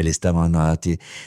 Elle est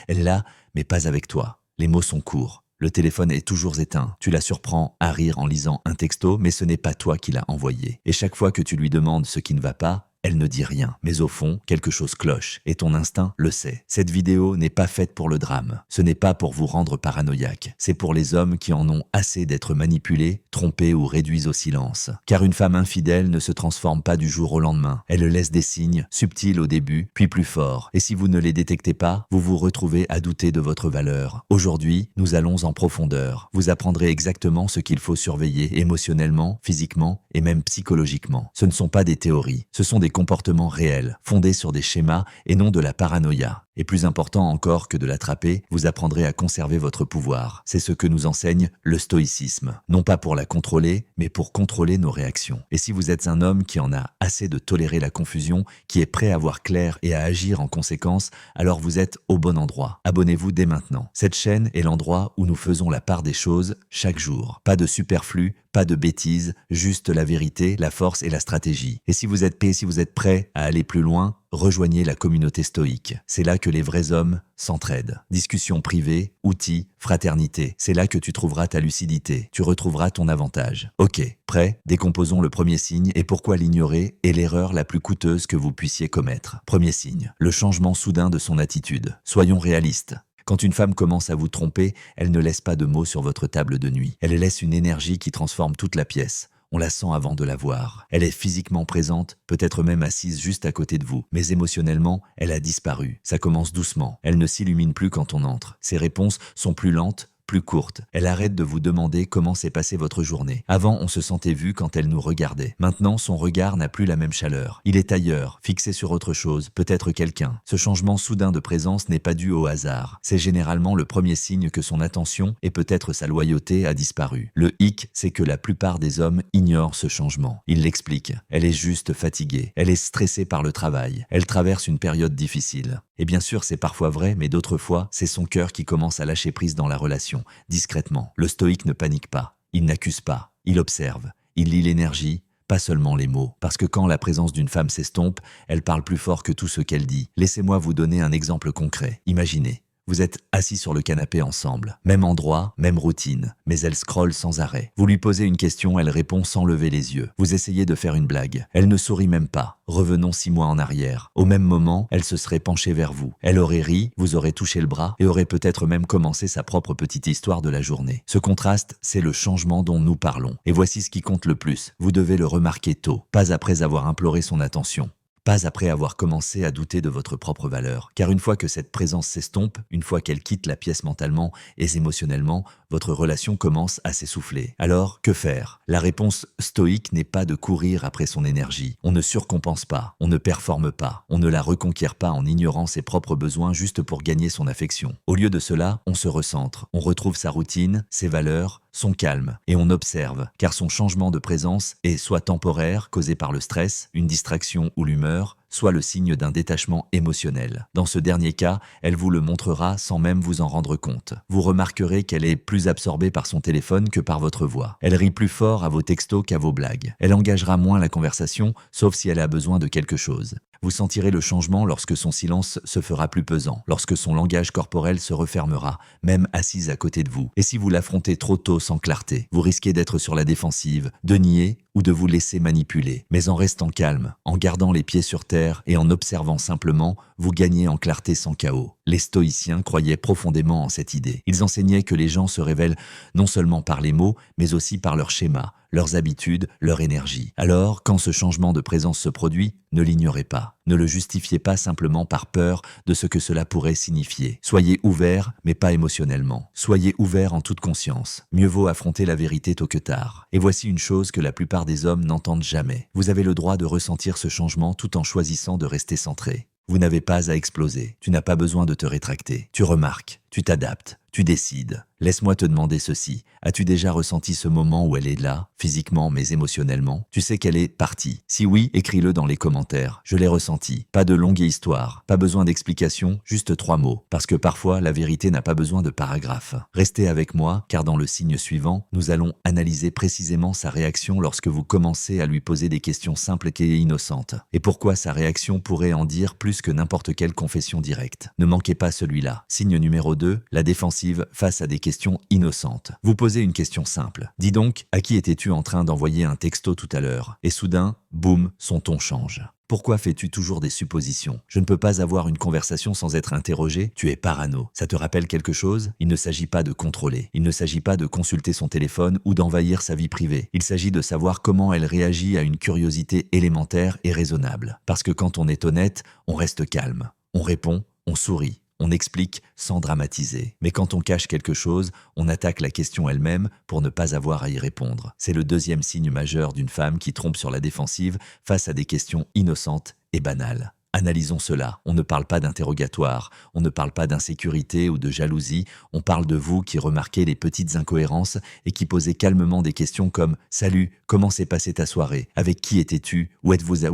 elle est là, mais pas avec toi. Les mots sont courts. Le téléphone est toujours éteint. Tu la surprends à rire en lisant un texto, mais ce n'est pas toi qui l'as envoyé. Et chaque fois que tu lui demandes ce qui ne va pas, elle ne dit rien, mais au fond, quelque chose cloche, et ton instinct le sait. Cette vidéo n'est pas faite pour le drame. Ce n'est pas pour vous rendre paranoïaque. C'est pour les hommes qui en ont assez d'être manipulés, trompés ou réduits au silence. Car une femme infidèle ne se transforme pas du jour au lendemain. Elle laisse des signes, subtils au début, puis plus forts. Et si vous ne les détectez pas, vous vous retrouvez à douter de votre valeur. Aujourd'hui, nous allons en profondeur. Vous apprendrez exactement ce qu'il faut surveiller émotionnellement, physiquement et même psychologiquement. Ce ne sont pas des théories, ce sont des comportements réels, fondés sur des schémas et non de la paranoïa. Et plus important encore que de l'attraper, vous apprendrez à conserver votre pouvoir. C'est ce que nous enseigne le stoïcisme. Non pas pour la contrôler, mais pour contrôler nos réactions. Et si vous êtes un homme qui en a assez de tolérer la confusion, qui est prêt à voir clair et à agir en conséquence, alors vous êtes au bon endroit. Abonnez-vous dès maintenant. Cette chaîne est l'endroit où nous faisons la part des choses chaque jour. Pas de superflu, pas de bêtises, juste la vérité, la force et la stratégie. Et si vous êtes prêt à aller plus loin, rejoignez la communauté stoïque. C'est là que les vrais hommes s'entraident. Discussions privées, outils, fraternité. C'est là que tu trouveras ta lucidité. Tu retrouveras ton avantage. Ok, prêt? Décomposons le premier signe et pourquoi l'ignorer est l'erreur la plus coûteuse que vous puissiez commettre. Premier signe, le changement soudain de son attitude. Soyons réalistes. Quand une femme commence à vous tromper, elle ne laisse pas de mots sur votre table de nuit. Elle laisse une énergie qui transforme toute la pièce. On la sent avant de la voir. Elle est physiquement présente, peut-être même assise juste à côté de vous. Mais émotionnellement, elle a disparu. Ça commence doucement. Elle ne s'illumine plus quand on entre. Ses réponses sont plus lentes, plus courte. Elle arrête de vous demander comment s'est passée votre journée. Avant, on se sentait vu quand elle nous regardait. Maintenant, son regard n'a plus la même chaleur. Il est ailleurs, fixé sur autre chose, peut-être quelqu'un. Ce changement soudain de présence n'est pas dû au hasard. C'est généralement le premier signe que son attention et peut-être sa loyauté a disparu. Le hic, c'est que la plupart des hommes ignorent ce changement. Ils l'expliquent. Elle est juste fatiguée. Elle est stressée par le travail. Elle traverse une période difficile. Et bien sûr, c'est parfois vrai, mais d'autres fois, c'est son cœur qui commence à lâcher prise dans la relation, discrètement. Le stoïque ne panique pas, il n'accuse pas, il observe, il lit l'énergie, pas seulement les mots. Parce que quand la présence d'une femme s'estompe, elle parle plus fort que tout ce qu'elle dit. Laissez-moi vous donner un exemple concret. Imaginez. Vous êtes assis sur le canapé ensemble. Même endroit, même routine. Mais elle scrolle sans arrêt. Vous lui posez une question, elle répond sans lever les yeux. Vous essayez de faire une blague. Elle ne sourit même pas. Revenons 6 mois en arrière. Au même moment, elle se serait penchée vers vous. Elle aurait ri, vous aurez touché le bras et aurait peut-être même commencé sa propre petite histoire de la journée. Ce contraste, c'est le changement dont nous parlons. Et voici ce qui compte le plus. Vous devez le remarquer tôt, pas après avoir imploré son attention. Pas après avoir commencé à douter de votre propre valeur. Car une fois que cette présence s'estompe, une fois qu'elle quitte la pièce mentalement et émotionnellement, votre relation commence à s'essouffler. Alors, que faire? La réponse stoïque n'est pas de courir après son énergie. On ne surcompense pas, on ne performe pas, on ne la reconquiert pas en ignorant ses propres besoins juste pour gagner son affection. Au lieu de cela, on se recentre, on retrouve sa routine, ses valeurs, son calme, et on observe, car son changement de présence est soit temporaire, causé par le stress, une distraction ou l'humeur, soit le signe d'un détachement émotionnel. Dans ce dernier cas, elle vous le montrera sans même vous en rendre compte. Vous remarquerez qu'elle est plus absorbée par son téléphone que par votre voix. Elle rit plus fort à vos textos qu'à vos blagues. Elle engagera moins la conversation, sauf si elle a besoin de quelque chose. Vous sentirez le changement lorsque son silence se fera plus pesant, lorsque son langage corporel se refermera, même assise à côté de vous. Et si vous l'affrontez trop tôt sans clarté, vous risquez d'être sur la défensive, de nier ou de vous laisser manipuler. Mais en restant calme, en gardant les pieds sur terre et en observant simplement, vous gagnez en clarté sans chaos. Les stoïciens croyaient profondément en cette idée. Ils enseignaient que les gens se révèlent non seulement par les mots, mais aussi par leurs schémas, leurs habitudes, leur énergie. Alors, quand ce changement de présence se produit, ne l'ignorez pas. Ne le justifiez pas simplement par peur de ce que cela pourrait signifier. Soyez ouvert, mais pas émotionnellement. Soyez ouvert en toute conscience. Mieux vaut affronter la vérité tôt que tard. Et voici une chose que la plupart des hommes n'entendent jamais. Vous avez le droit de ressentir ce changement tout en choisissant de rester centré. Vous n'avez pas à exploser. Tu n'as pas besoin de te rétracter. Tu remarques, tu t'adaptes, tu décides. Laisse-moi te demander ceci. As-tu déjà ressenti ce moment où elle est là, physiquement mais émotionnellement? Tu sais qu'elle est partie. Si oui, écris-le dans les commentaires. Je l'ai ressenti. Pas de longue histoire, pas besoin d'explication, juste 3 mots. Parce que parfois, la vérité n'a pas besoin de paragraphes. Restez avec moi, car dans le signe suivant, nous allons analyser précisément sa réaction lorsque vous commencez à lui poser des questions simples et innocentes. Et pourquoi sa réaction pourrait en dire plus que n'importe quelle confession directe. Ne manquez pas celui-là. Signe numéro 2, la défensive face à des questions innocentes. Vous posez une question simple. Dis donc, à qui étais-tu en train d'envoyer un texto tout à l'heure? Et soudain, boum, son ton change. Pourquoi fais-tu toujours des suppositions? Je ne peux pas avoir une conversation sans être interrogé. Tu es parano. Ça te rappelle quelque chose? Il ne s'agit pas de contrôler. Il ne s'agit pas de consulter son téléphone ou d'envahir sa vie privée. Il s'agit de savoir comment elle réagit à une curiosité élémentaire et raisonnable. Parce que quand on est honnête, on reste calme. On répond, on sourit. On explique sans dramatiser. Mais quand on cache quelque chose, on attaque la question elle-même pour ne pas avoir à y répondre. C'est le deuxième signe majeur d'une femme qui trompe sur la défensive face à des questions innocentes et banales. Analysons cela. On ne parle pas d'interrogatoire, on ne parle pas d'insécurité ou de jalousie, on parle de vous qui remarquez les petites incohérences et qui posez calmement des questions comme « Salut, comment s'est passée ta soirée? Avec qui étais-tu? Où êtes-vous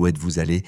allé? »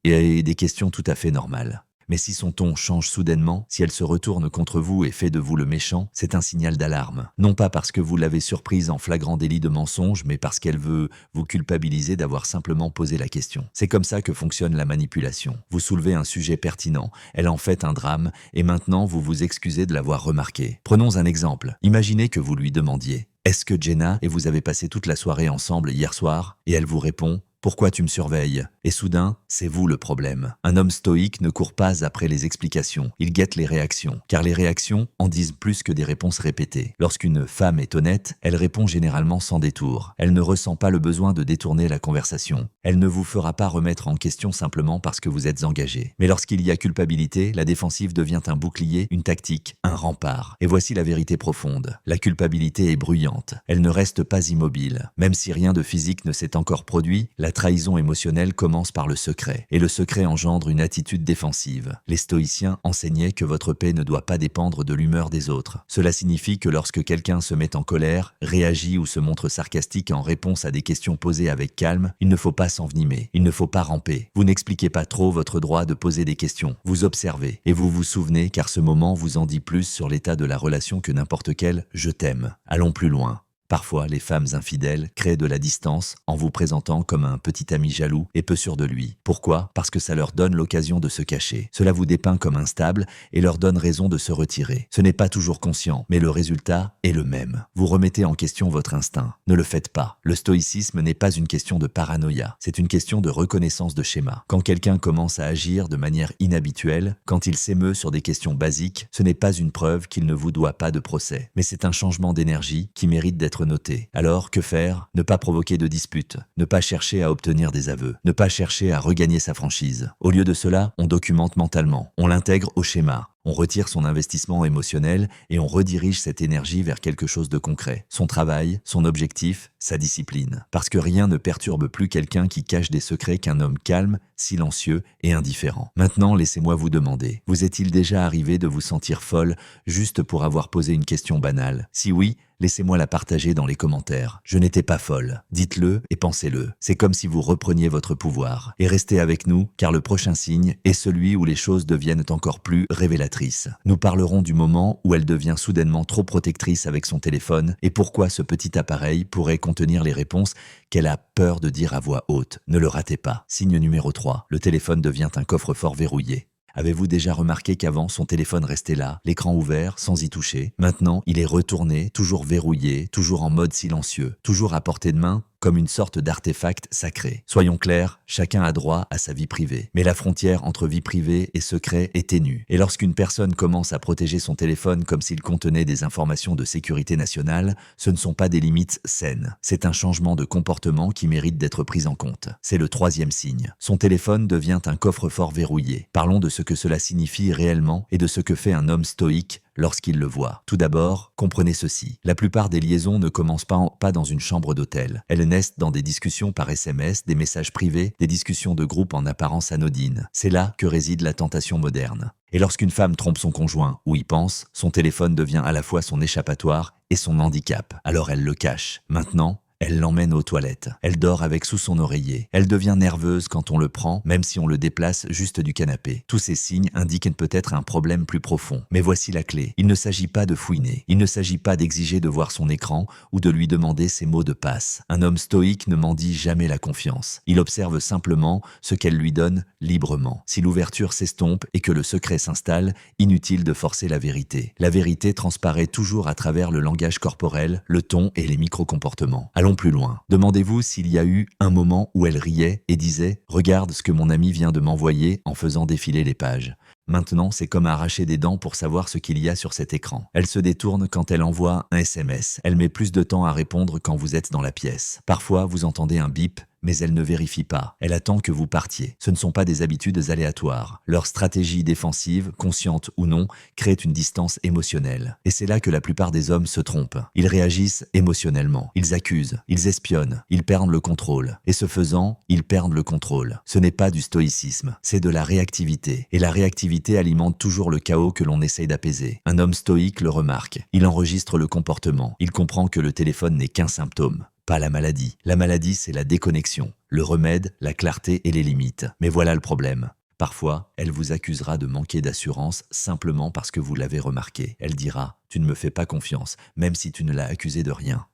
Et des questions tout à fait normales. Mais si son ton change soudainement, si elle se retourne contre vous et fait de vous le méchant, c'est un signal d'alarme. Non pas parce que vous l'avez surprise en flagrant délit de mensonge, mais parce qu'elle veut vous culpabiliser d'avoir simplement posé la question. C'est comme ça que fonctionne la manipulation. Vous soulevez un sujet pertinent, elle en fait un drame, et maintenant vous vous excusez de l'avoir remarqué. Prenons un exemple. Imaginez que vous lui demandiez « Est-ce que Jenna et vous avez passé toute la soirée ensemble hier soir ?» Et elle vous répond « Pourquoi tu me surveilles ?» Et soudain, c'est vous le problème. Un homme stoïque ne court pas après les explications, il guette les réactions, car les réactions en disent plus que des réponses répétées. Lorsqu'une femme est honnête, elle répond généralement sans détour. Elle ne ressent pas le besoin de détourner la conversation. Elle ne vous fera pas remettre en question simplement parce que vous êtes engagé. Mais lorsqu'il y a culpabilité, la défensive devient un bouclier, une tactique, un rempart. Et voici la vérité profonde. La culpabilité est bruyante. Elle ne reste pas immobile. Même si rien de physique ne s'est encore produit, la trahison émotionnelle commence par le secret. Et le secret engendre une attitude défensive. Les stoïciens enseignaient que votre paix ne doit pas dépendre de l'humeur des autres. Cela signifie que lorsque quelqu'un se met en colère, réagit ou se montre sarcastique en réponse à des questions posées avec calme, il ne faut pas s'envenimer, il ne faut pas ramper. Vous n'expliquez pas trop votre droit de poser des questions. Vous observez et vous vous souvenez car ce moment vous en dit plus sur l'état de la relation que n'importe quel « je t'aime ». Allons plus loin. Parfois, les femmes infidèles créent de la distance en vous présentant comme un petit ami jaloux et peu sûr de lui. Pourquoi? Parce que ça leur donne l'occasion de se cacher. Cela vous dépeint comme instable et leur donne raison de se retirer. Ce n'est pas toujours conscient, mais le résultat est le même. Vous remettez en question votre instinct. Ne le faites pas. Le stoïcisme n'est pas une question de paranoïa, c'est une question de reconnaissance de schéma. Quand quelqu'un commence à agir de manière inhabituelle, quand il s'émeut sur des questions basiques, ce n'est pas une preuve qu'il ne vous doit pas de procès, mais c'est un changement d'énergie qui mérite d'être noté. Alors, que faire? Ne pas provoquer de disputes, ne pas chercher à obtenir des aveux, ne pas chercher à regagner sa franchise. Au lieu de cela, on documente mentalement, on l'intègre au schéma. On retire son investissement émotionnel et on redirige cette énergie vers quelque chose de concret. Son travail, son objectif, sa discipline. Parce que rien ne perturbe plus quelqu'un qui cache des secrets qu'un homme calme, silencieux et indifférent. Maintenant, laissez-moi vous demander, vous est-il déjà arrivé de vous sentir folle juste pour avoir posé une question banale? Si oui, laissez-moi la partager dans les commentaires. Je n'étais pas folle. Dites-le et pensez-le. C'est comme si vous repreniez votre pouvoir. Et restez avec nous, car le prochain signe est celui où les choses deviennent encore plus révélatrices. Nous parlerons du moment où elle devient soudainement trop protectrice avec son téléphone et pourquoi ce petit appareil pourrait contenir les réponses qu'elle a peur de dire à voix haute. Ne le ratez pas. Signe numéro 3. Le téléphone devient un coffre-fort verrouillé. Avez-vous déjà remarqué qu'avant, son téléphone restait là, l'écran ouvert, sans y toucher? Maintenant, il est retourné, toujours verrouillé, toujours en mode silencieux, toujours à portée de main, comme une sorte d'artefact sacré. Soyons clairs, chacun a droit à sa vie privée. Mais la frontière entre vie privée et secret est ténue. Et lorsqu'une personne commence à protéger son téléphone comme s'il contenait des informations de sécurité nationale, ce ne sont pas des limites saines. C'est un changement de comportement qui mérite d'être pris en compte. C'est le troisième signe. Son téléphone devient un coffre-fort verrouillé. Parlons de ce que cela signifie réellement et de ce que fait un homme stoïque lorsqu'il le voit. Tout d'abord, comprenez ceci. La plupart des liaisons ne commencent pas dans une chambre d'hôtel. Elles naissent dans des discussions par SMS, des messages privés, des discussions de groupe en apparence anodines. C'est là que réside la tentation moderne. Et lorsqu'une femme trompe son conjoint ou y pense, son téléphone devient à la fois son échappatoire et son handicap. Alors elle le cache. Maintenant, elle l'emmène aux toilettes. Elle dort avec sous son oreiller. Elle devient nerveuse quand on le prend, même si on le déplace juste du canapé. Tous ces signes indiquent peut-être un problème plus profond. Mais voici la clé. Il ne s'agit pas de fouiner. Il ne s'agit pas d'exiger de voir son écran ou de lui demander ses mots de passe. Un homme stoïque ne mendie jamais la confiance. Il observe simplement ce qu'elle lui donne librement. Si l'ouverture s'estompe et que le secret s'installe, inutile de forcer la vérité. La vérité transparaît toujours à travers le langage corporel, le ton et les micro-comportements. Allons plus loin. Demandez-vous s'il y a eu un moment où elle riait et disait « Regarde ce que mon ami vient de m'envoyer » en faisant défiler les pages. Maintenant, c'est comme arracher des dents pour savoir ce qu'il y a sur cet écran. Elle se détourne quand elle envoie un SMS. Elle met plus de temps à répondre quand vous êtes dans la pièce. Parfois, vous entendez un bip, mais elle ne vérifie pas. Elle attend que vous partiez. Ce ne sont pas des habitudes aléatoires. Leur stratégie défensive, consciente ou non, crée une distance émotionnelle. Et c'est là que la plupart des hommes se trompent. Ils réagissent émotionnellement. Ils accusent, ils espionnent, ils perdent le contrôle. Et ce faisant, ils perdent le contrôle. Ce n'est pas du stoïcisme, c'est de la réactivité. Et la réactivité alimente toujours le chaos que l'on essaye d'apaiser. Un homme stoïque le remarque. Il enregistre le comportement. Il comprend que le téléphone n'est qu'un symptôme. Pas la maladie. La maladie, c'est la déconnexion. Le remède, la clarté et les limites. Mais voilà le problème. Parfois, elle vous accusera de manquer d'assurance simplement parce que vous l'avez remarqué. Elle dira « Tu ne me fais pas confiance, même si tu ne l'as accusé de rien. »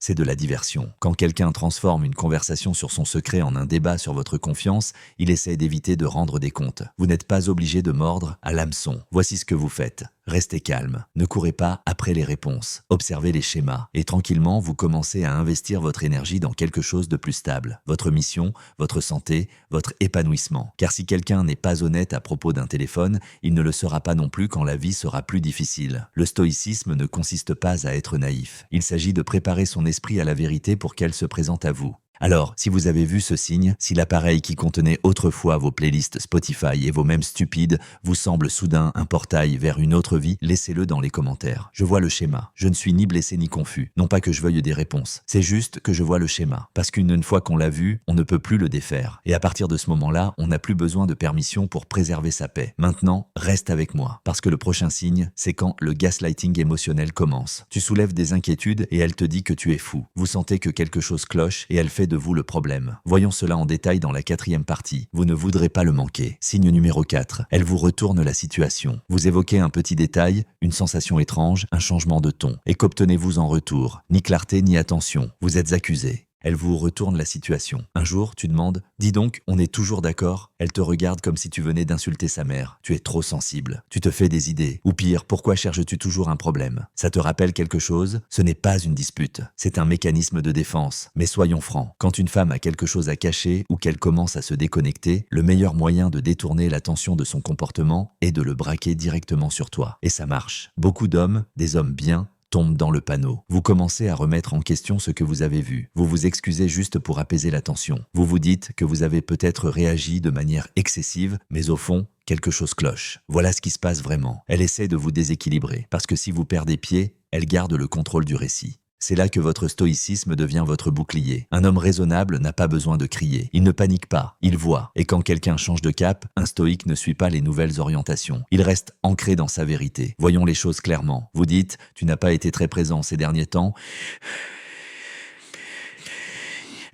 C'est de la diversion. Quand quelqu'un transforme une conversation sur son secret en un débat sur votre confiance, il essaie d'éviter de rendre des comptes. Vous n'êtes pas obligé de mordre à l'hameçon. Voici ce que vous faites. Restez calme. Ne courez pas après les réponses. Observez les schémas. Et tranquillement, vous commencez à investir votre énergie dans quelque chose de plus stable. Votre mission, votre santé, votre épanouissement. Car si quelqu'un n'est pas honnête à propos d'un téléphone, il ne le sera pas non plus quand la vie sera plus difficile. Le stoïcisme ne consiste pas à être naïf. Il s'agit de préparer son esprit à la vérité pour qu'elle se présente à vous. Alors, si vous avez vu ce signe, si l'appareil qui contenait autrefois vos playlists Spotify et vos mèmes stupides vous semble soudain un portail vers une autre vie, laissez-le dans les commentaires. Je vois le schéma. Je ne suis ni blessé ni confus. Non pas que je veuille des réponses. C'est juste que je vois le schéma. Parce qu'une fois qu'on l'a vu, on ne peut plus le défaire. Et à partir de ce moment-là, on n'a plus besoin de permission pour préserver sa paix. Maintenant, reste avec moi. Parce que le prochain signe, c'est quand le gaslighting émotionnel commence. Tu soulèves des inquiétudes et elle te dit que tu es fou. Vous sentez que quelque chose cloche et elle fait de vous le problème. Voyons cela en détail dans la 4e partie. Vous ne voudrez pas le manquer. Signe numéro 4. Elle vous retourne la situation. Vous évoquez un petit détail, une sensation étrange, un changement de ton. Et qu'obtenez-vous en retour? Ni clarté ni attention. Vous êtes accusé. Elle vous retourne la situation. Un jour, tu demandes « Dis donc, on est toujours d'accord ?» Elle te regarde comme si tu venais d'insulter sa mère. Tu es trop sensible. Tu te fais des idées. Ou pire, pourquoi cherches-tu toujours un problème? Ça te rappelle quelque chose? Ce n'est pas une dispute. C'est un mécanisme de défense. Mais soyons francs. Quand une femme a quelque chose à cacher ou qu'elle commence à se déconnecter, le meilleur moyen de détourner l'attention de son comportement est de le braquer directement sur toi. Et ça marche. Beaucoup d'hommes, des hommes bien, tombe dans le panneau. Vous commencez à remettre en question ce que vous avez vu. Vous vous excusez juste pour apaiser la tension. Vous vous dites que vous avez peut-être réagi de manière excessive, mais au fond, quelque chose cloche. Voilà ce qui se passe vraiment. Elle essaie de vous déséquilibrer, parce que si vous perdez pied, elle garde le contrôle du récit. C'est là que votre stoïcisme devient votre bouclier. Un homme raisonnable n'a pas besoin de crier. Il ne panique pas, il voit. Et quand quelqu'un change de cap, un stoïque ne suit pas les nouvelles orientations. Il reste ancré dans sa vérité. Voyons les choses clairement. Vous dites, tu n'as pas été très présent ces derniers temps.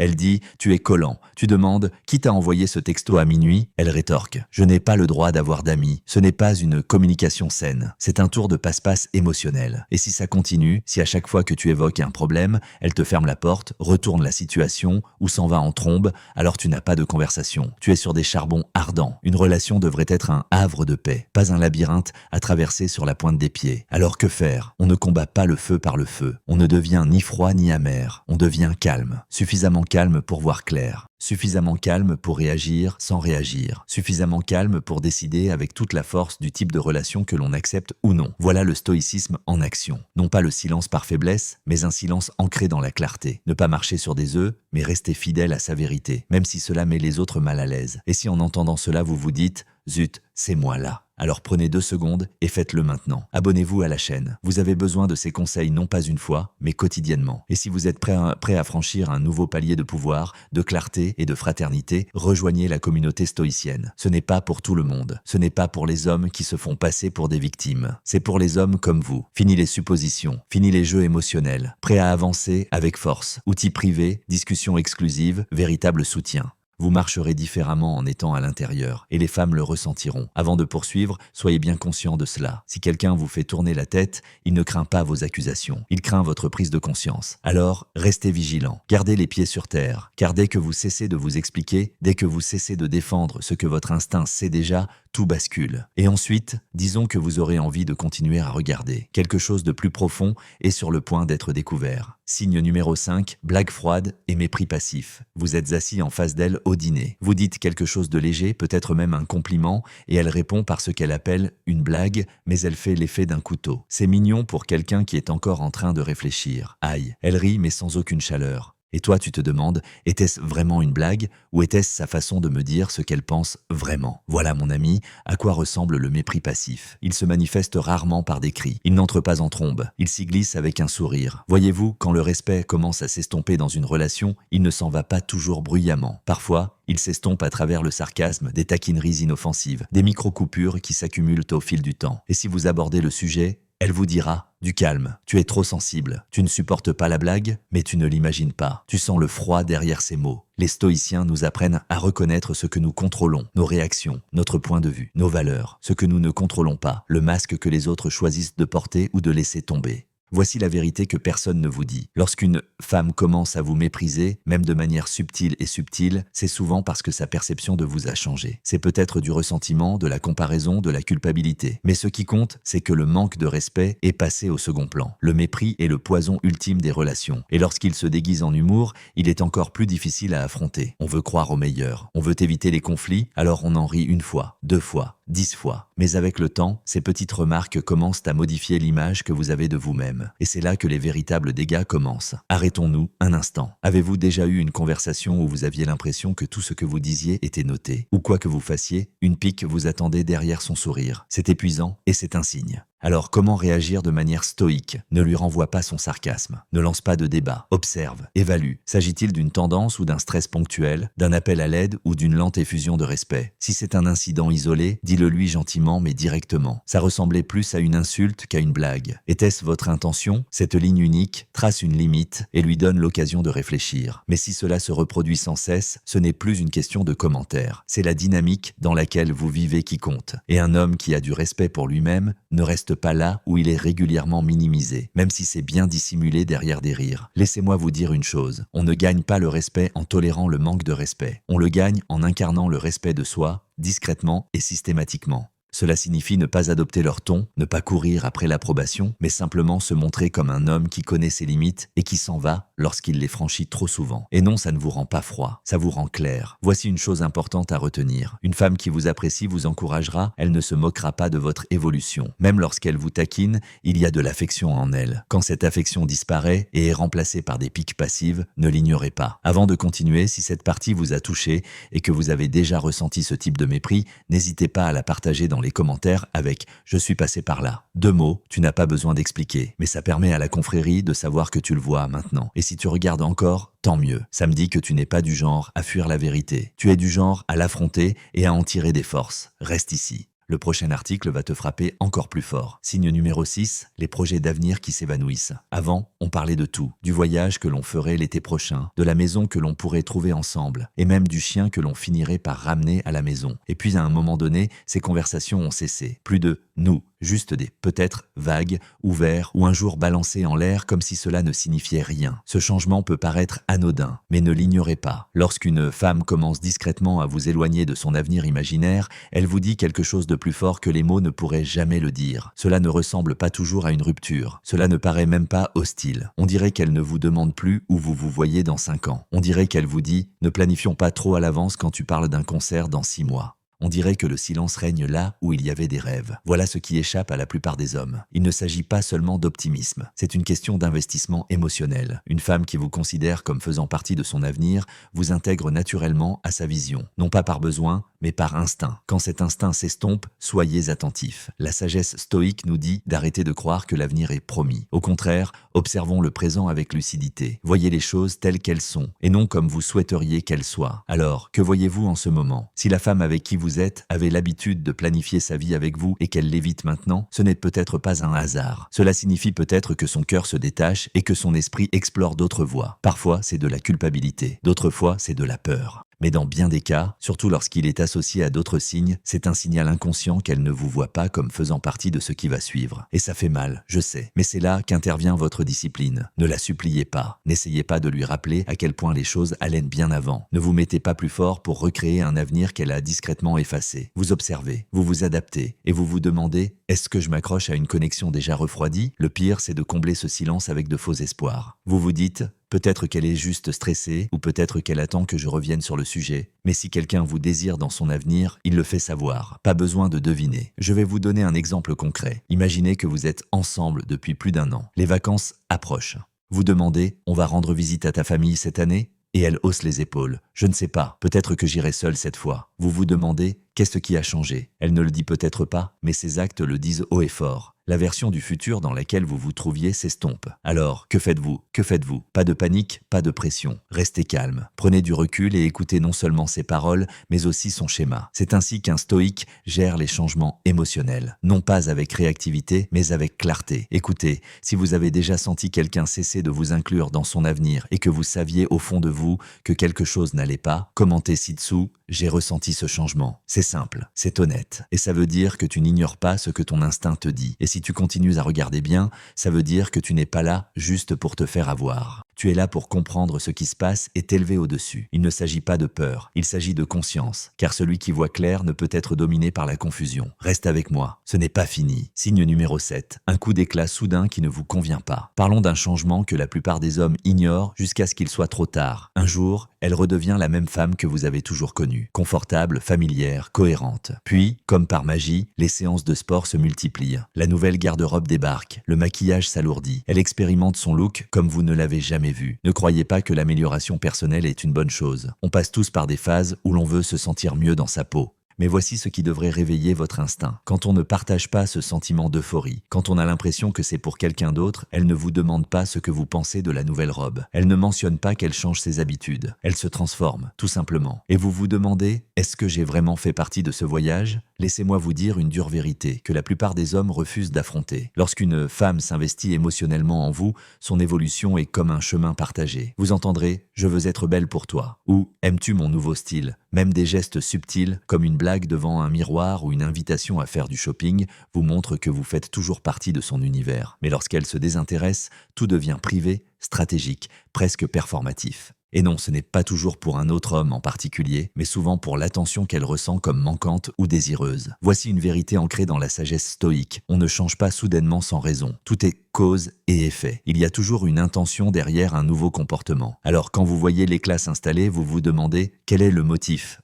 Elle dit « Tu es collant ». Tu demandes « Qui t'a envoyé ce texto à minuit ?» Elle rétorque « Je n'ai pas le droit d'avoir d'amis. Ce n'est pas une communication saine. C'est un tour de passe-passe émotionnel. » Et si ça continue, si à chaque fois que tu évoques un problème, elle te ferme la porte, retourne la situation ou s'en va en trombe, alors tu n'as pas de conversation. Tu es sur des charbons ardents. Une relation devrait être un havre de paix, pas un labyrinthe à traverser sur la pointe des pieds. Alors que faire? On ne combat pas le feu par le feu. On ne devient ni froid ni amer. On devient calme. Suffisamment calme pour voir clair, suffisamment calme pour réagir sans réagir, suffisamment calme pour décider avec toute la force du type de relation que l'on accepte ou non. Voilà le stoïcisme en action. Non pas le silence par faiblesse, mais un silence ancré dans la clarté. Ne pas marcher sur des œufs, mais rester fidèle à sa vérité, même si cela met les autres mal à l'aise. Et si en entendant cela vous vous dites « Zut, c'est moi là ». Alors prenez 2 secondes et faites-le maintenant. Abonnez-vous à la chaîne. Vous avez besoin de ces conseils non pas une fois, mais quotidiennement. Et si vous êtes prêt à franchir un nouveau palier de pouvoir, de clarté et de fraternité, rejoignez la communauté stoïcienne. Ce n'est pas pour tout le monde. Ce n'est pas pour les hommes qui se font passer pour des victimes. C'est pour les hommes comme vous. Fini les suppositions, fini les jeux émotionnels. Prêt à avancer avec force. Outils privés, discussions exclusives, véritable soutien. Vous marcherez différemment en étant à l'intérieur, et les femmes le ressentiront. Avant de poursuivre, soyez bien conscient de cela. Si quelqu'un vous fait tourner la tête, il ne craint pas vos accusations. Il craint votre prise de conscience. Alors, restez vigilant. Gardez les pieds sur terre, car dès que vous cessez de vous expliquer, dès que vous cessez de défendre ce que votre instinct sait déjà, tout bascule. Et ensuite, disons que vous aurez envie de continuer à regarder. Quelque chose de plus profond est sur le point d'être découvert. Signe numéro 5, blague froide et mépris passif. Vous êtes assis en face d'elle au dîner. Vous dites quelque chose de léger, peut-être même un compliment, et elle répond par ce qu'elle appelle une blague, mais elle fait l'effet d'un couteau. C'est mignon pour quelqu'un qui est encore en train de réfléchir. Aïe, elle rit mais sans aucune chaleur. Et toi, tu te demandes, était-ce vraiment une blague ou était-ce sa façon de me dire ce qu'elle pense vraiment? Voilà, mon ami, à quoi ressemble le mépris passif. Il se manifeste rarement par des cris. Il n'entre pas en trombe. Il s'y glisse avec un sourire. Voyez-vous, quand le respect commence à s'estomper dans une relation, il ne s'en va pas toujours bruyamment. Parfois, il s'estompe à travers le sarcasme, des taquineries inoffensives, des micro-coupures qui s'accumulent au fil du temps. Et si vous abordez le sujet, elle vous dira « Du calme, tu es trop sensible. Tu ne supportes pas la blague, mais tu ne l'imagines pas. Tu sens le froid derrière ces mots. » Les stoïciens nous apprennent à reconnaître ce que nous contrôlons, nos réactions, notre point de vue, nos valeurs, ce que nous ne contrôlons pas, le masque que les autres choisissent de porter ou de laisser tomber. Voici la vérité que personne ne vous dit. Lorsqu'une femme commence à vous mépriser, même de manière subtile et subtile, c'est souvent parce que sa perception de vous a changé. C'est peut-être du ressentiment, de la comparaison, de la culpabilité. Mais ce qui compte, c'est que le manque de respect est passé au second plan. Le mépris est le poison ultime des relations. Et lorsqu'il se déguise en humour, il est encore plus difficile à affronter. On veut croire au meilleur. On veut éviter les conflits, alors on en rit 1 fois, 2 fois. 10 fois. Mais avec le temps, ces petites remarques commencent à modifier l'image que vous avez de vous-même. Et c'est là que les véritables dégâts commencent. Arrêtons-nous un instant. Avez-vous déjà eu une conversation où vous aviez l'impression que tout ce que vous disiez était noté? Ou quoi que vous fassiez, une pique vous attendait derrière son sourire. C'est épuisant et c'est un signe. Alors comment réagir de manière stoïque? Ne lui renvoie pas son sarcasme. Ne lance pas de débat. Observe, évalue. S'agit-il d'une tendance ou d'un stress ponctuel, d'un appel à l'aide ou d'une lente effusion de respect? Si c'est un incident isolé, dis-le lui gentiment mais directement. Ça ressemblait plus à une insulte qu'à une blague. Était-ce votre intention? Cette ligne unique trace une limite et lui donne l'occasion de réfléchir. Mais si cela se reproduit sans cesse, ce n'est plus une question de commentaire. C'est la dynamique dans laquelle vous vivez qui compte. Et un homme qui a du respect pour lui-même ne reste pas là où il est régulièrement minimisé, même si c'est bien dissimulé derrière des rires. Laissez-moi vous dire une chose, on ne gagne pas le respect en tolérant le manque de respect. On le gagne en incarnant le respect de soi, discrètement et systématiquement. Cela signifie ne pas adopter leur ton, ne pas courir après l'approbation, mais simplement se montrer comme un homme qui connaît ses limites et qui s'en va lorsqu'il les franchit trop souvent. Et non, ça ne vous rend pas froid, ça vous rend clair. Voici une chose importante à retenir. Une femme qui vous apprécie vous encouragera, elle ne se moquera pas de votre évolution. Même lorsqu'elle vous taquine, il y a de l'affection en elle. Quand cette affection disparaît et est remplacée par des piques passives, ne l'ignorez pas. Avant de continuer, si cette partie vous a touché et que vous avez déjà ressenti ce type de mépris, n'hésitez pas à la partager dans les commentaires avec « Je suis passé par là ». 2 mots, tu n'as pas besoin d'expliquer, mais ça permet à la confrérie de savoir que tu le vois maintenant. Et si tu regardes encore, tant mieux. Ça me dit que tu n'es pas du genre à fuir la vérité. Tu es du genre à l'affronter et à en tirer des forces. Reste ici. Le prochain article va te frapper encore plus fort. Signe numéro 6, les projets d'avenir qui s'évanouissent. Avant, on parlait de tout. Du voyage que l'on ferait l'été prochain, de la maison que l'on pourrait trouver ensemble, et même du chien que l'on finirait par ramener à la maison. Et puis à un moment donné, ces conversations ont cessé. Plus de « nous ». Juste des peut-être vagues, ouverts ou un jour balancés en l'air comme si cela ne signifiait rien. Ce changement peut paraître anodin, mais ne l'ignorez pas. Lorsqu'une femme commence discrètement à vous éloigner de son avenir imaginaire, elle vous dit quelque chose de plus fort que les mots ne pourraient jamais le dire. Cela ne ressemble pas toujours à une rupture. Cela ne paraît même pas hostile. On dirait qu'elle ne vous demande plus où vous vous voyez dans 5 ans. On dirait qu'elle vous dit « Ne planifions pas trop à l'avance quand tu parles d'un concert dans 6 mois ». On dirait que le silence règne là où il y avait des rêves. Voilà ce qui échappe à la plupart des hommes. Il ne s'agit pas seulement d'optimisme, c'est une question d'investissement émotionnel. Une femme qui vous considère comme faisant partie de son avenir vous intègre naturellement à sa vision, non pas par besoin, mais par instinct. Quand cet instinct s'estompe, soyez attentifs. La sagesse stoïque nous dit d'arrêter de croire que l'avenir est promis. Au contraire, observons le présent avec lucidité. Voyez les choses telles qu'elles sont, et non comme vous souhaiteriez qu'elles soient. Alors, que voyez-vous en ce moment? Si la femme avec qui vous êtes avait l'habitude de planifier sa vie avec vous et qu'elle l'évite maintenant, ce n'est peut-être pas un hasard. Cela signifie peut-être que son cœur se détache et que son esprit explore d'autres voies. Parfois, c'est de la culpabilité. D'autres fois, c'est de la peur. Mais dans bien des cas, surtout lorsqu'il est associé à d'autres signes, c'est un signal inconscient qu'elle ne vous voit pas comme faisant partie de ce qui va suivre. Et ça fait mal, je sais. Mais c'est là qu'intervient votre discipline. Ne la suppliez pas. N'essayez pas de lui rappeler à quel point les choses allaient bien avant. Ne vous mettez pas plus fort pour recréer un avenir qu'elle a discrètement effacé. Vous observez, vous vous adaptez et vous vous demandez « Est-ce que je m'accroche à une connexion déjà refroidie ?» Le pire, c'est de combler ce silence avec de faux espoirs. Vous vous dites peut-être qu'elle est juste stressée ou peut-être qu'elle attend que je revienne sur le sujet. Mais si quelqu'un vous désire dans son avenir, il le fait savoir. Pas besoin de deviner. Je vais vous donner un exemple concret. Imaginez que vous êtes ensemble depuis plus d'1 an. Les vacances approchent. Vous demandez « On va rendre visite à ta famille cette année ?» Et elle hausse les épaules. « Je ne sais pas, peut-être que j'irai seule cette fois. » Vous vous demandez « Qu'est-ce qui a changé ?» Elle ne le dit peut-être pas, mais ses actes le disent haut et fort. La version du futur dans laquelle vous vous trouviez s'estompe. Alors, que faites-vous? Que faites-vous? Pas de panique, pas de pression. Restez calme. Prenez du recul et écoutez non seulement ses paroles, mais aussi son schéma. C'est ainsi qu'un stoïque gère les changements émotionnels. Non pas avec réactivité, mais avec clarté. Écoutez, si vous avez déjà senti quelqu'un cesser de vous inclure dans son avenir et que vous saviez au fond de vous que quelque chose n'allait pas, commentez ci-dessous « J'ai ressenti ce changement ». C'est simple, c'est honnête. Et ça veut dire que tu n'ignores pas ce que ton instinct te dit. Et si tu continues à regarder bien, ça veut dire que tu n'es pas là juste pour te faire avoir. Tu es là pour comprendre ce qui se passe et t'élever au-dessus. Il ne s'agit pas de peur, il s'agit de conscience, car celui qui voit clair ne peut être dominé par la confusion. Reste avec moi, ce n'est pas fini. Signe numéro 7, un coup d'éclat soudain qui ne vous convient pas. Parlons d'un changement que la plupart des hommes ignorent jusqu'à ce qu'il soit trop tard. Un jour, elle redevient la même femme que vous avez toujours connue. Confortable, familière, cohérente. Puis, comme par magie, les séances de sport se multiplient. La nouvelle garde-robe débarque, le maquillage s'alourdit. Elle expérimente son look comme vous ne l'avez jamais vu. Ne croyez pas que l'amélioration personnelle est une bonne chose. On passe tous par des phases où l'on veut se sentir mieux dans sa peau. Mais voici ce qui devrait réveiller votre instinct. Quand on ne partage pas ce sentiment d'euphorie, quand on a l'impression que c'est pour quelqu'un d'autre, elle ne vous demande pas ce que vous pensez de la nouvelle robe. Elle ne mentionne pas qu'elle change ses habitudes. Elle se transforme, tout simplement. Et vous vous demandez, est-ce que j'ai vraiment fait partie de ce voyage? Laissez-moi vous dire une dure vérité que la plupart des hommes refusent d'affronter. Lorsqu'une femme s'investit émotionnellement en vous, son évolution est comme un chemin partagé. Vous entendrez « Je veux être belle pour toi » ou « Aimes-tu mon nouveau style ?» Même des gestes subtils, comme une blague devant un miroir ou une invitation à faire du shopping, vous montrent que vous faites toujours partie de son univers. Mais lorsqu'elle se désintéresse, tout devient privé, stratégique, presque performatif. Et non, ce n'est pas toujours pour un autre homme en particulier, mais souvent pour l'attention qu'elle ressent comme manquante ou désireuse. Voici une vérité ancrée dans la sagesse stoïque. On ne change pas soudainement sans raison. Tout est cause et effet. Il y a toujours une intention derrière un nouveau comportement. Alors quand vous voyez l'éclat s'installer, vous vous demandez quel est le motif.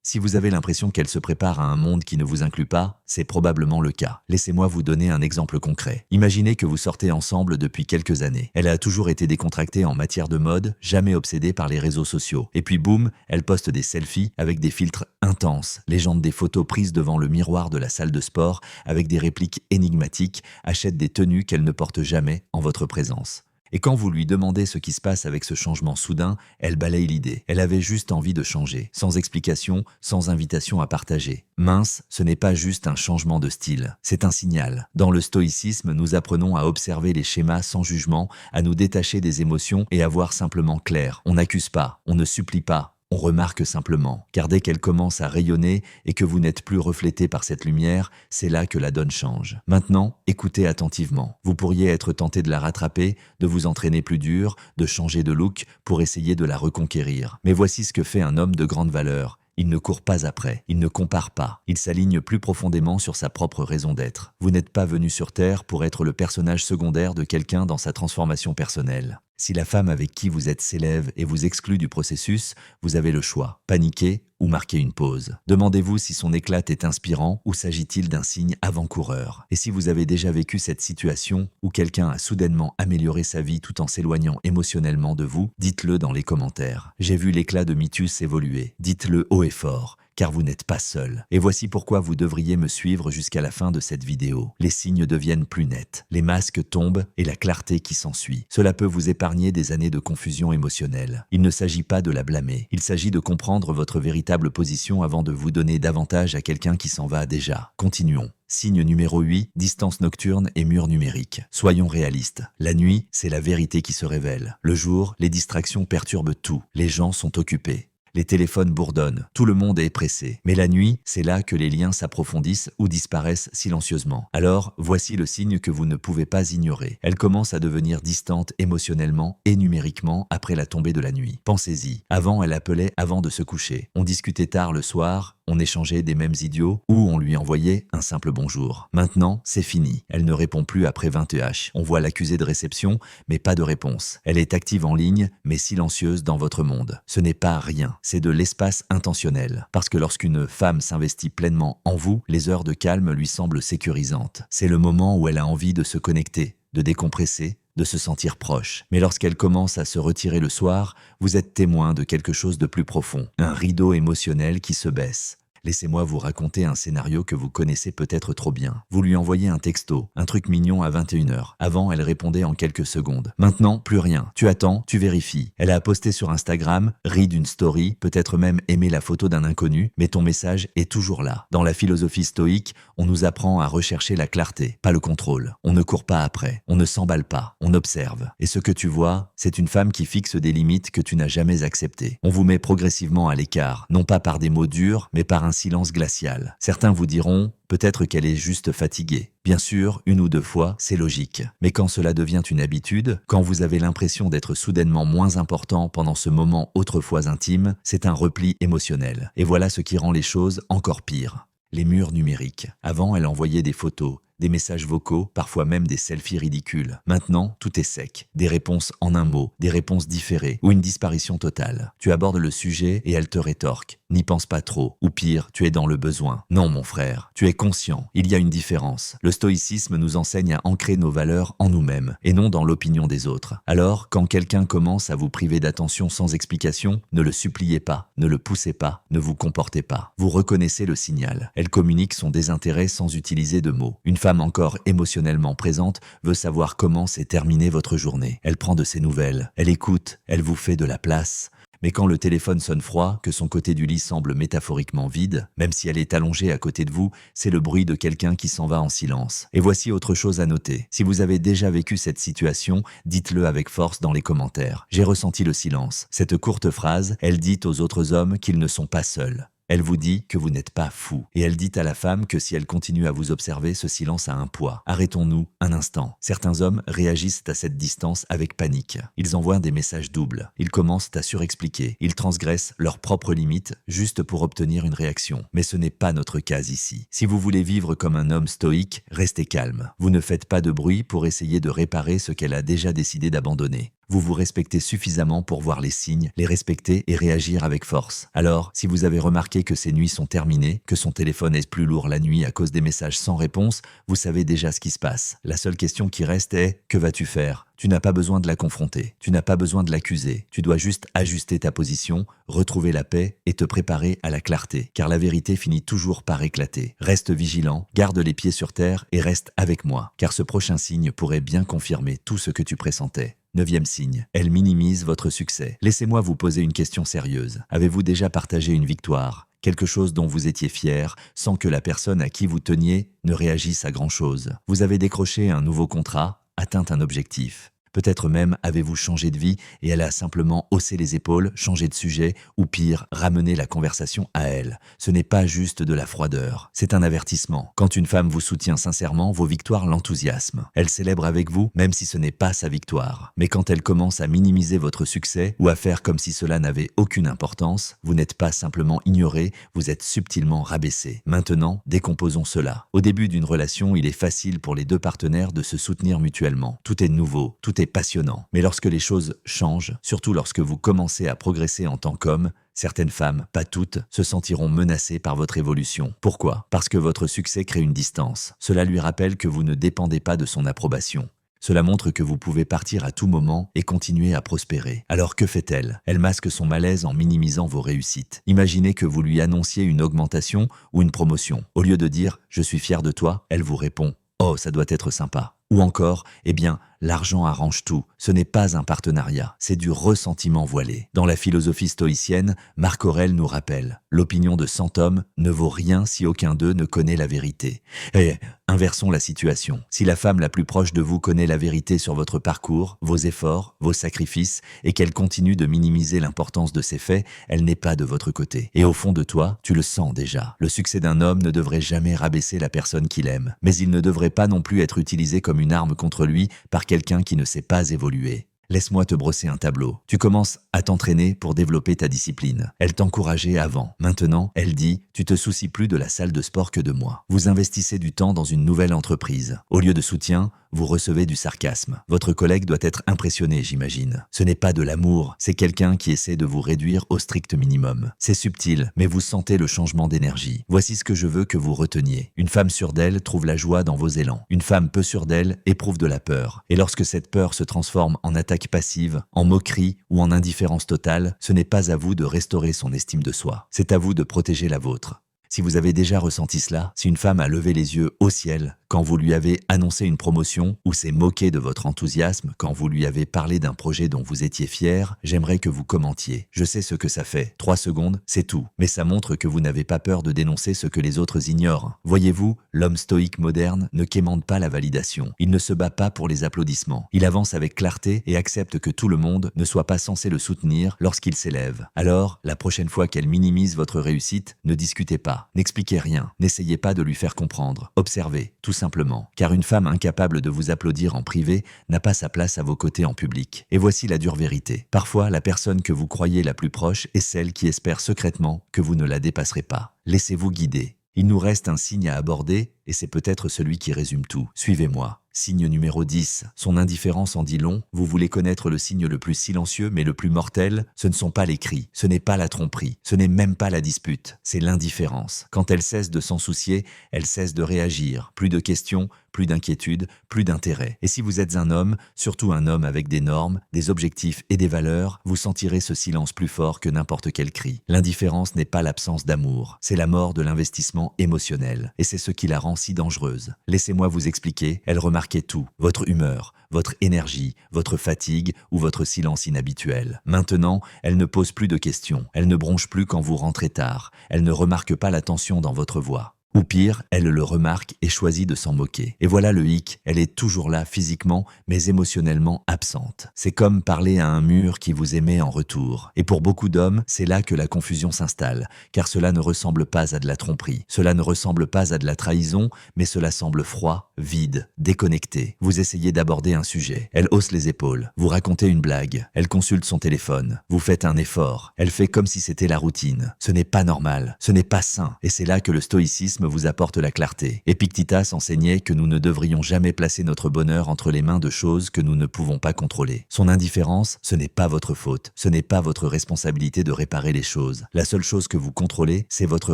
Si vous avez l'impression qu'elle se prépare à un monde qui ne vous inclut pas, c'est probablement le cas. Laissez-moi vous donner un exemple concret. Imaginez que vous sortez ensemble depuis quelques années. Elle a toujours été décontractée en matière de mode, jamais obsédée par les réseaux sociaux. Et puis boum, elle poste des selfies avec des filtres intenses, légende des photos prises devant le miroir de la salle de sport avec des répliques énigmatiques, achète des tenues qu'elle ne porte jamais en votre présence. Et quand vous lui demandez ce qui se passe avec ce changement soudain, elle balaye l'idée. Elle avait juste envie de changer, sans explication, sans invitation à partager. Mince, ce n'est pas juste un changement de style, c'est un signal. Dans le stoïcisme, nous apprenons à observer les schémas sans jugement, à nous détacher des émotions et à voir simplement clair. On n'accuse pas, on ne supplie pas. On remarque simplement, car dès qu'elle commence à rayonner et que vous n'êtes plus reflété par cette lumière, c'est là que la donne change. Maintenant, écoutez attentivement. Vous pourriez être tenté de la rattraper, de vous entraîner plus dur, de changer de look pour essayer de la reconquérir. Mais voici ce que fait un homme de grande valeur. Il ne court pas après, il ne compare pas, il s'aligne plus profondément sur sa propre raison d'être. Vous n'êtes pas venu sur Terre pour être le personnage secondaire de quelqu'un dans sa transformation personnelle. Si la femme avec qui vous êtes s'élève et vous exclut du processus, vous avez le choix, paniquer ou marquer une pause. Demandez-vous si son éclat est inspirant ou s'agit-il d'un signe avant-coureur. Et si vous avez déjà vécu cette situation où quelqu'un a soudainement amélioré sa vie tout en s'éloignant émotionnellement de vous, dites-le dans les commentaires. J'ai vu l'éclat de Mythus évoluer. Dites-le haut et fort, car vous n'êtes pas seul. Et voici pourquoi vous devriez me suivre jusqu'à la fin de cette vidéo. Les signes deviennent plus nets, les masques tombent et la clarté qui s'ensuit. Cela peut vous épargner des années de confusion émotionnelle. Il ne s'agit pas de la blâmer, il s'agit de comprendre votre véritable position avant de vous donner davantage à quelqu'un qui s'en va déjà. Continuons. Signe numéro 8, distance nocturne et mur numérique. Soyons réalistes. La nuit, c'est la vérité qui se révèle. Le jour, les distractions perturbent tout. Les gens sont occupés. Les téléphones bourdonnent, tout le monde est pressé. Mais la nuit, c'est là que les liens s'approfondissent ou disparaissent silencieusement. Alors, voici le signe que vous ne pouvez pas ignorer. Elle commence à devenir distante émotionnellement et numériquement après la tombée de la nuit. Pensez-y. Avant, elle appelait avant de se coucher. On discutait tard le soir, on échangeait des mêmes idiots ou on lui envoyait un simple bonjour. Maintenant, c'est fini. Elle ne répond plus après 20 h. On voit l'accusé de réception, mais pas de réponse. Elle est active en ligne, mais silencieuse dans votre monde. Ce n'est pas rien. C'est de l'espace intentionnel. Parce que lorsqu'une femme s'investit pleinement en vous, les heures de calme lui semblent sécurisantes. C'est le moment où elle a envie de se connecter, de décompresser, de se sentir proche. Mais lorsqu'elle commence à se retirer le soir, vous êtes témoin de quelque chose de plus profond. Un rideau émotionnel qui se baisse. Laissez-moi vous raconter un scénario que vous connaissez peut-être trop bien. Vous lui envoyez un texto, un truc mignon à 21 h. Avant, elle répondait en quelques secondes. Maintenant, plus rien. Tu attends, tu vérifies. Elle a posté sur Instagram, ri d'une story, peut-être même aimé la photo d'un inconnu, mais ton message est toujours là. Dans la philosophie stoïque, on nous apprend à rechercher la clarté, pas le contrôle. On ne court pas après, on ne s'emballe pas, on observe. Et ce que tu vois, c'est une femme qui fixe des limites que tu n'as jamais acceptées. On vous met progressivement à l'écart, non pas par des mots durs, mais par un silence glacial. Certains vous diront, peut-être qu'elle est juste fatiguée. Bien sûr, une ou deux fois, c'est logique. Mais quand cela devient une habitude, quand vous avez l'impression d'être soudainement moins important pendant ce moment autrefois intime, c'est un repli émotionnel. Et voilà ce qui rend les choses encore pires. Les murs numériques. Avant, elle envoyait des photos, des messages vocaux, parfois même des selfies ridicules. Maintenant, tout est sec. Des réponses en un mot, des réponses différées ou une disparition totale. Tu abordes le sujet et elle te rétorque. N'y pense pas trop. Ou pire, tu es dans le besoin. Non, mon frère, tu es conscient. Il y a une différence. Le stoïcisme nous enseigne à ancrer nos valeurs en nous-mêmes et non dans l'opinion des autres. Alors, quand quelqu'un commence à vous priver d'attention sans explication, ne le suppliez pas, ne le poussez pas, ne vous comportez pas. Vous reconnaissez le signal. Elle communique son désintérêt sans utiliser de mots. Une femme encore émotionnellement présente veut savoir comment s'est terminée votre journée. Elle prend de ses nouvelles, elle écoute, elle vous fait de la place. Mais quand le téléphone sonne froid, que son côté du lit semble métaphoriquement vide, même si elle est allongée à côté de vous, c'est le bruit de quelqu'un qui s'en va en silence. Et voici autre chose à noter. Si vous avez déjà vécu cette situation, dites-le avec force dans les commentaires. J'ai ressenti le silence. Cette courte phrase, elle dit aux autres hommes qu'ils ne sont pas seuls. Elle vous dit que vous n'êtes pas fou. Et elle dit à la femme que si elle continue à vous observer, ce silence a un poids. Arrêtons-nous un instant. Certains hommes réagissent à cette distance avec panique. Ils envoient des messages doubles. Ils commencent à surexpliquer. Ils transgressent leurs propres limites juste pour obtenir une réaction. Mais ce n'est pas notre cas ici. Si vous voulez vivre comme un homme stoïque, restez calme. Vous ne faites pas de bruit pour essayer de réparer ce qu'elle a déjà décidé d'abandonner. Vous vous respectez suffisamment pour voir les signes, les respecter et réagir avec force. Alors, si vous avez remarqué que ces nuits sont terminées, que son téléphone est plus lourd la nuit à cause des messages sans réponse, vous savez déjà ce qui se passe. La seule question qui reste est « que vas-tu faire ?» Tu n'as pas besoin de la confronter, tu n'as pas besoin de l'accuser, tu dois juste ajuster ta position, retrouver la paix et te préparer à la clarté, car la vérité finit toujours par éclater. Reste vigilant, garde les pieds sur terre et reste avec moi, car ce prochain signe pourrait bien confirmer tout ce que tu pressentais. 9e signe, elle minimise votre succès. Laissez-moi vous poser une question sérieuse. Avez-vous déjà partagé une victoire ? Quelque chose dont vous étiez fier, sans que la personne à qui vous teniez ne réagisse à grand-chose. Vous avez décroché un nouveau contrat, atteint un objectif. Peut-être même avez-vous changé de vie et elle a simplement haussé les épaules, changé de sujet ou pire, ramené la conversation à elle. Ce n'est pas juste de la froideur, c'est un avertissement. Quand une femme vous soutient sincèrement, vos victoires l'enthousiasment. Elle célèbre avec vous, même si ce n'est pas sa victoire. Mais quand elle commence à minimiser votre succès ou à faire comme si cela n'avait aucune importance, vous n'êtes pas simplement ignoré, vous êtes subtilement rabaissé. Maintenant, décomposons cela. Au début d'une relation, il est facile pour les deux partenaires de se soutenir mutuellement. Tout est nouveau, tout est c'est passionnant. Mais lorsque les choses changent, surtout lorsque vous commencez à progresser en tant qu'homme, certaines femmes, pas toutes, se sentiront menacées par votre évolution. Pourquoi? Parce que votre succès crée une distance. Cela lui rappelle que vous ne dépendez pas de son approbation. Cela montre que vous pouvez partir à tout moment et continuer à prospérer. Alors que fait-elle? Elle masque son malaise en minimisant vos réussites. Imaginez que vous lui annonciez une augmentation ou une promotion. Au lieu de dire « je suis fier de toi », elle vous répond « oh, ça doit être sympa ». Ou encore, eh bien, l'argent arrange tout. Ce n'est pas un partenariat, c'est du ressentiment voilé. Dans la philosophie stoïcienne, Marc Aurèle nous rappelle « l'opinion de 100 hommes ne vaut rien si aucun d'eux ne connaît la vérité ». Et inversons la situation. Si la femme la plus proche de vous connaît la vérité sur votre parcours, vos efforts, vos sacrifices, et qu'elle continue de minimiser l'importance de ces faits, elle n'est pas de votre côté. Et au fond de toi, tu le sens déjà. Le succès d'un homme ne devrait jamais rabaisser la personne qu'il aime. Mais il ne devrait pas non plus être utilisé comme une arme contre lui par quelqu'un qui ne sait pas évoluer. Laisse-moi te brosser un tableau. Tu commences à t'entraîner pour développer ta discipline. Elle t'encourageait avant. Maintenant, elle dit « tu te soucies plus de la salle de sport que de moi ». Vous investissez du temps dans une nouvelle entreprise. Au lieu de soutien, vous recevez du sarcasme. Votre collègue doit être impressionné, j'imagine. Ce n'est pas de l'amour, c'est quelqu'un qui essaie de vous réduire au strict minimum. C'est subtil, mais vous sentez le changement d'énergie. Voici ce que je veux que vous reteniez. Une femme sûre d'elle trouve la joie dans vos élans. Une femme peu sûre d'elle éprouve de la peur. Et lorsque cette peur se transforme en attaque passive, en moquerie ou en indifférence totale, ce n'est pas à vous de restaurer son estime de soi. C'est à vous de protéger la vôtre. Si vous avez déjà ressenti cela, si une femme a levé les yeux au ciel quand vous lui avez annoncé une promotion ou s'est moquée de votre enthousiasme quand vous lui avez parlé d'un projet dont vous étiez fier, j'aimerais que vous commentiez. Je sais ce que ça fait. 3 secondes, c'est tout. Mais ça montre que vous n'avez pas peur de dénoncer ce que les autres ignorent. Voyez-vous, l'homme stoïque moderne ne quémande pas la validation. Il ne se bat pas pour les applaudissements. Il avance avec clarté et accepte que tout le monde ne soit pas censé le soutenir lorsqu'il s'élève. Alors, la prochaine fois qu'elle minimise votre réussite, ne discutez pas. N'expliquez rien. N'essayez pas de lui faire comprendre. Observez, tout simplement. Car une femme incapable de vous applaudir en privé n'a pas sa place à vos côtés en public. Et voici la dure vérité. Parfois, la personne que vous croyez la plus proche est celle qui espère secrètement que vous ne la dépasserez pas. Laissez-vous guider. Il nous reste un signe à aborder et c'est peut-être celui qui résume tout. Suivez-moi. Signe numéro 10. Son indifférence en dit long. Vous voulez connaître le signe le plus silencieux mais le plus mortel? Ce ne sont pas les cris, ce n'est pas la tromperie, ce n'est même pas la dispute, c'est l'indifférence. Quand elle cesse de s'en soucier, elle cesse de réagir. Plus de questions, plus d'inquiétude, plus d'intérêt. Et si vous êtes un homme, surtout un homme avec des normes, des objectifs et des valeurs, vous sentirez ce silence plus fort que n'importe quel cri. L'indifférence n'est pas l'absence d'amour, c'est la mort de l'investissement émotionnel. Et c'est ce qui la rend si dangereuse. Laissez-moi vous expliquer, elle remarquait tout, votre humeur, votre énergie, votre fatigue ou votre silence inhabituel. Maintenant, elle ne pose plus de questions, elle ne bronche plus quand vous rentrez tard, elle ne remarque pas la tension dans votre voix. Ou pire, elle le remarque et choisit de s'en moquer. Et voilà le hic, elle est toujours là physiquement, mais émotionnellement absente. C'est comme parler à un mur qui vous émet en retour. Et pour beaucoup d'hommes, c'est là que la confusion s'installe, car cela ne ressemble pas à de la tromperie. Cela ne ressemble pas à de la trahison, mais cela semble froid, vide, déconnecté. Vous essayez d'aborder un sujet. Elle hausse les épaules. Vous racontez une blague. Elle consulte son téléphone. Vous faites un effort. Elle fait comme si c'était la routine. Ce n'est pas normal. Ce n'est pas sain. Et c'est là que le stoïcisme vous apporte la clarté. Épictétus enseignait que nous ne devrions jamais placer notre bonheur entre les mains de choses que nous ne pouvons pas contrôler. Son indifférence, ce n'est pas votre faute. Ce n'est pas votre responsabilité de réparer les choses. La seule chose que vous contrôlez, c'est votre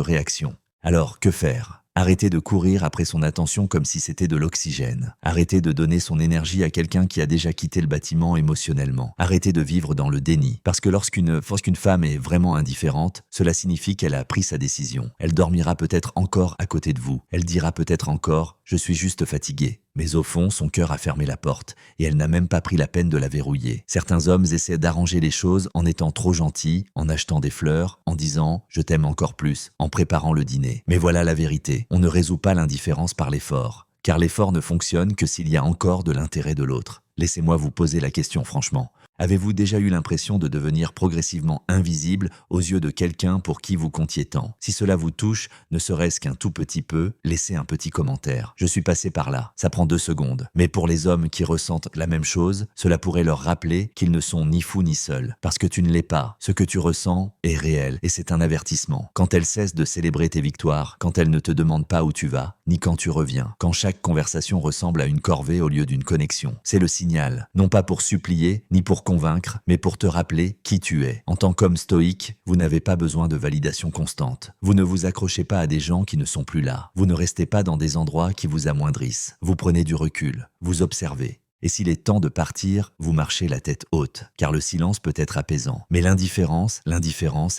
réaction. Alors, que faire ? Arrêtez de courir après son attention comme si c'était de l'oxygène. Arrêtez de donner son énergie à quelqu'un qui a déjà quitté le bâtiment émotionnellement. Arrêtez de vivre dans le déni. Parce que lorsqu'une femme est vraiment indifférente, cela signifie qu'elle a pris sa décision. Elle dormira peut-être encore à côté de vous. Elle dira peut-être encore « je suis juste fatiguée ». Mais au fond, son cœur a fermé la porte et elle n'a même pas pris la peine de la verrouiller. Certains hommes essaient d'arranger les choses en étant trop gentils, en achetant des fleurs, en disant « je t'aime encore plus », en préparant le dîner. Mais voilà la vérité, on ne résout pas l'indifférence par l'effort, car l'effort ne fonctionne que s'il y a encore de l'intérêt de l'autre. Laissez-moi vous poser la question franchement. Avez-vous déjà eu l'impression de devenir progressivement invisible aux yeux de quelqu'un pour qui vous comptiez tant? Si cela vous touche, ne serait-ce qu'un tout petit peu, laissez un petit commentaire. Je suis passé par là, ça prend 2 secondes. Mais pour les hommes qui ressentent la même chose, cela pourrait leur rappeler qu'ils ne sont ni fous ni seuls. Parce que tu ne l'es pas. Ce que tu ressens est réel et c'est un avertissement. Quand elle cesse de célébrer tes victoires, quand elle ne te demande pas où tu vas, ni quand tu reviens, quand chaque conversation ressemble à une corvée au lieu d'une connexion, c'est le signal. Non pas pour supplier, ni pour convaincre, mais pour te rappeler qui tu es. En tant qu'homme stoïque, vous n'avez pas besoin de validation constante. Vous ne vous accrochez pas à des gens qui ne sont plus là. Vous ne restez pas dans des endroits qui vous amoindrissent. Vous prenez du recul, vous observez. Et s'il est temps de partir, vous marchez la tête haute, car le silence peut être apaisant. Mais l'indifférence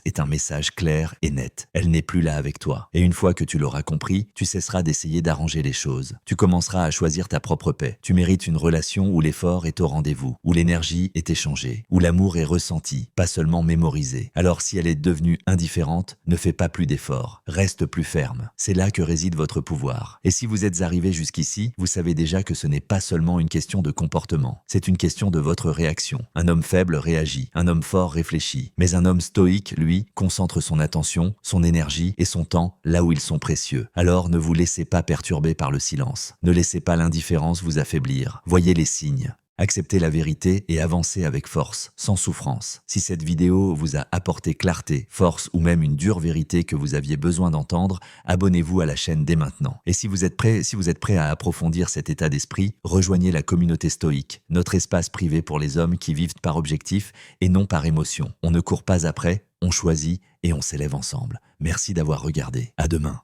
est un message clair et net. Elle n'est plus là avec toi. Et une fois que tu l'auras compris, tu cesseras d'essayer d'arranger les choses. Tu commenceras à choisir ta propre paix. Tu mérites une relation où l'effort est au rendez-vous, où l'énergie est échangée, où l'amour est ressenti, pas seulement mémorisé. Alors si elle est devenue indifférente, ne fais pas plus d'efforts. Reste plus ferme. C'est là que réside votre pouvoir. Et si vous êtes arrivé jusqu'ici, vous savez déjà que ce n'est pas seulement une question de comportement. C'est une question de votre réaction. Un homme faible réagit, un homme fort réfléchit. Mais un homme stoïque, lui, concentre son attention, son énergie et son temps là où ils sont précieux. Alors ne vous laissez pas perturber par le silence. Ne laissez pas l'indifférence vous affaiblir. Voyez les signes. Acceptez la vérité et avancez avec force, sans souffrance. Si cette vidéo vous a apporté clarté, force ou même une dure vérité que vous aviez besoin d'entendre, abonnez-vous à la chaîne dès maintenant. Et si vous êtes prêt à approfondir cet état d'esprit, rejoignez la communauté stoïque, notre espace privé pour les hommes qui vivent par objectif et non par émotion. On ne court pas après, on choisit et on s'élève ensemble. Merci d'avoir regardé. À demain.